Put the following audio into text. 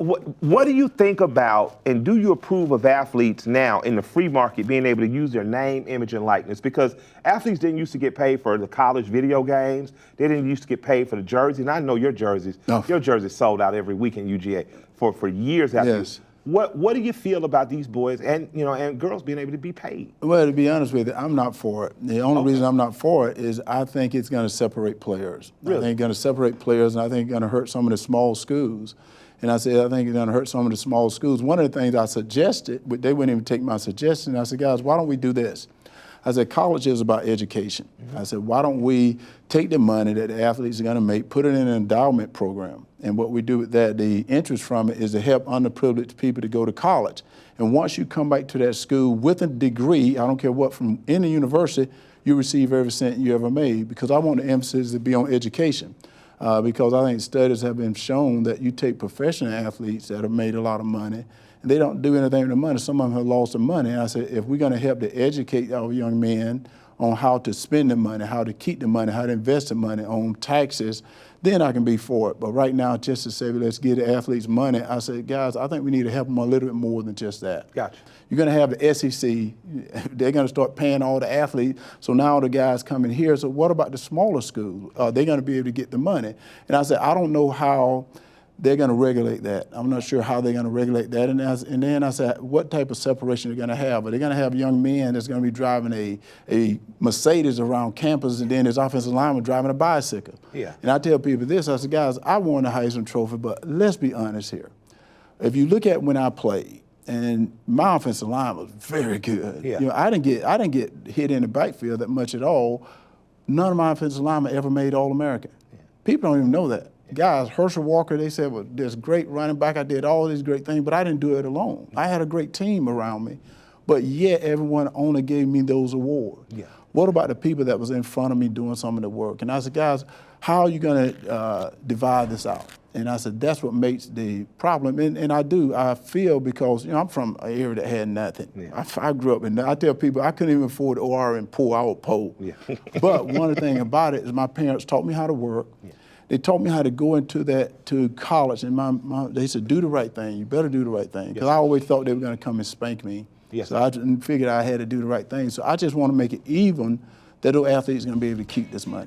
What do you think about, and do you approve of athletes now in the free market being able to use their name, image, and likeness? Because athletes didn't used to get paid for the college video games. They didn't used to get paid for the jerseys. And I know your jerseys. Oh. Your jerseys sold out every week in UGA for years after. Yes. What do you feel about these boys and and girls being able to be paid? Well, to be honest with you, I'm not for it. The only reason I'm not for it is I think it's going to separate players. Really? I think it's going to separate players, and I think it's going to hurt some of the small schools. And I said, I think it's going to hurt some of the small schools. One of the things I suggested, but they wouldn't even take my suggestion. I said, guys, why don't we do this? I said, college is about education. I said, why don't we take the money that the athletes are going to make, put it in an endowment program. And what we do with that, the interest from it is to help underprivileged people to go to college. And once you come back to that school with a degree, I don't care what, from any university, you receive every cent you ever made, because I want the emphasis to be on education. Because I think studies have been shown that you take professional athletes that have made a lot of money, and they don't do anything with the money. Some of them have lost the money. And I said, if we're going to help to educate our young men on how to spend the money, how to keep the money, how to invest the money, on taxes, then I can be for it. But right now, just to say, let's give the athletes money, I said, guys, I think we need to help them a little bit more than just that. Gotcha. You're going to have the SEC. They're going to start paying all the athletes. So now the guys coming here. So what about the smaller schools? They're going to be able to get the money. And I said, I don't know how they're going to regulate that. I'm not sure how they're going to regulate that. And then I said, what type of separation are they going to have? Are they going to have young men that's going to be driving a Mercedes around campus, and then his offensive lineman driving a bicycle? Yeah. And I tell people this, I said, guys, I won the Heisman Trophy, but let's be honest here. If you look at when I played, and my offensive line was very good. Yeah. I didn't get hit in the backfield that much at all. None of my offensive linemen ever made All-American. Yeah. People don't even know that. Guys, Herschel Walker, they said, well, this great running back, I did all these great things, but I didn't do it alone. I had a great team around me, but yet everyone only gave me those awards. Yeah. What about the people that was in front of me doing some of the work? And I said, guys, how are you going to divide this out? And I said, that's what makes the problem. And I feel, because I'm from an area that had nothing. Yeah. I grew up, and I tell people I couldn't even afford OR and poor. I was poor. Yeah. But one of the things about it is my parents taught me how to work. Yeah. They taught me how to go to college, and they said, do the right thing. You better do the right thing. Because I always thought they were going to come and spank me. Yes. So I figured I had to do the right thing. So I just want to make it even that those athletes are going to be able to keep this money.